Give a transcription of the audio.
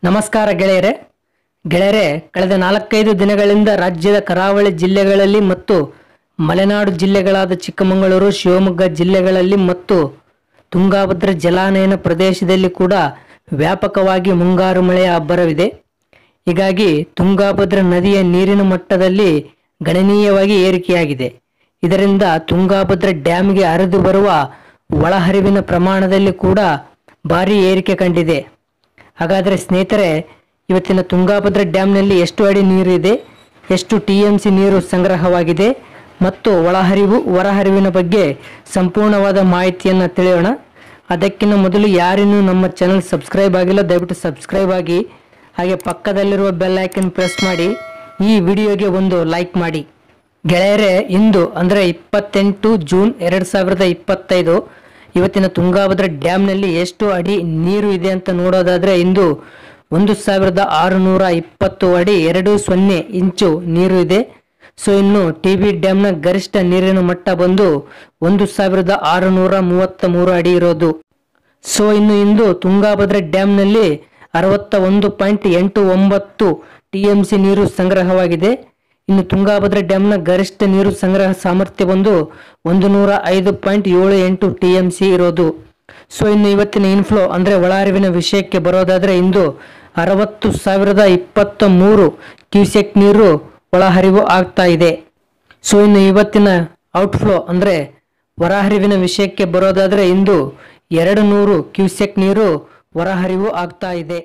ನಮಸ್ಕಾರ ಗೆಳೆಯರೆ ಕಳೆದ 4-5 ದಿನಗಳಿಂದ ರಾಜ್ಯದ ಕರಾವಳಿ ಜಿಲ್ಲೆಗಳಲ್ಲಿ ಮತ್ತು ಮಲೆನಾಡು ಜಿಲ್ಲೆಗಳಾದ ಚಿಕ್ಕಮಗಳೂರು ಶಿವಮೊಗ್ಗ ಜಿಲ್ಲೆಗಳಲ್ಲಿ ಮತ್ತು ತುಂಗಭದ್ರಾ ಜಲಾನಯನ ಪ್ರದೇಶದಲ್ಲಿ ಕೂಡ ವ್ಯಾಪಕವಾಗಿ ಮುಂಗಾರು ಮಳೆಯ ಅಬ್ಬರವಿದೆ. ಹೀಗಾಗಿ ತುಂಗಭದ್ರಾ ನದಿಯ ನೀರಿನ ಮಟ್ಟದಲ್ಲಿ ಗಣನೀಯವಾಗಿ ಏರಿಕೆಯಾಗಿದೆ. ಇದರಿಂದ ತುಂಗಭದ್ರಾ ಡ್ಯಾಂಗೆ ಹರಿದು ಬರುವ ಒಳಹರಿವಿನ ಪ್ರಮಾಣದಲ್ಲಿ ಕೂಡ ಭಾರಿ ಏರಿಕೆ ಕಂಡಿದೆ. ಹಾಗಾದರೆ ಸ್ನೇಹಿತರೆ, ಇವತ್ತಿನ ತುಂಗಭದ್ರಾ ಡ್ಯಾಂನಲ್ಲಿ ಎಷ್ಟು ಅಡಿ ನೀರು ಇದೆ, ಎಷ್ಟು TMC ನೀರು ಸಂಗ್ರಹವಾಗಿದೆ ಮತ್ತು ಒಳಹರಿವು ಹೊರಹರಿವಿನ ಬಗ್ಗೆ ಸಂಪೂರ್ಣವಾದ ಮಾಹಿತಿಯನ್ನು ತಿಳಿಯೋಣ. ಅದಕ್ಕಿಂತ ಮೊದಲು ಯಾರಿನ್ನೂ ನಮ್ಮ ಚಾನಲ್ ಸಬ್ಸ್ಕ್ರೈಬ್ ಆಗಿಲ್ಲ, ದಯವಿಟ್ಟು ಸಬ್ಸ್ಕ್ರೈಬ್ ಆಗಿ, ಹಾಗೆ ಪಕ್ಕದಲ್ಲಿರುವ ಬೆಲ್ ಐಕನ್ ಪ್ರೆಸ್ ಮಾಡಿ, ಈ ವಿಡಿಯೋಗೆ ಒಂದು ಲೈಕ್ ಮಾಡಿ. ಗೆಳೆಯರೆ, ಇಂದು ಅಂದರೆ 28 ಜೂನ್ 2025 ಇವತ್ತಿನ ತುಂಗಭದ್ರಾ ಡ್ಯಾಂನಲ್ಲಿ ಎಷ್ಟು ಅಡಿ ನೀರು ಇದೆ ಅಂತ ನೋಡೋದಾದರೆ ಇಂದು 1620 ಅಡಿ 20 ಇಂಚು ನೀರು ಇದೆ. ಸೊ ಇನ್ನು TB ಡ್ಯಾಂನ ಗರಿಷ್ಠ ನೀರಿನ ಮಟ್ಟ ಬಂದು 1633 ಅಡಿ ಇರೋದು. ಸೊ ಇನ್ನು ಇಂದು ತುಂಗಭದ್ರಾ ಡ್ಯಾಂನಲ್ಲಿ 61.89 TMC ನೀರು ಸಂಗ್ರಹವಾಗಿದೆ. ಇನ್ನು ತುಂಗಭದ್ರಾ ಡ್ಯಾಂನ ಗರಿಷ್ಠ ನೀರು ಸಂಗ್ರಹ ಸಾಮರ್ಥ್ಯ ಬಂದು 105.78 TMC ಇರೋದು. ಸೊ ಇನ್ನು ಇವತ್ತಿನ ಇನ್ಫ್ಲೋ ಅಂದರೆ ಒಳಹರಿವಿನ ವಿಷಯಕ್ಕೆ ಬರೋದಾದರೆ ಇಂದು 60,023 ಕ್ಯೂಸೆಕ್ ನೀರು ಒಳಹರಿವು ಆಗ್ತಾ ಇದೆ. ಸೊ ಇನ್ನು ಇವತ್ತಿನ ಔಟ್ಫ್ಲೋ ಅಂದರೆ ಹೊರಹರಿವಿನ ವಿಷಯಕ್ಕೆ ಬರೋದಾದರೆ ಇಂದು 200 ಕ್ಯೂಸೆಕ್ ನೀರು ಹೊರಹರಿವು ಆಗ್ತಾ ಇದೆ.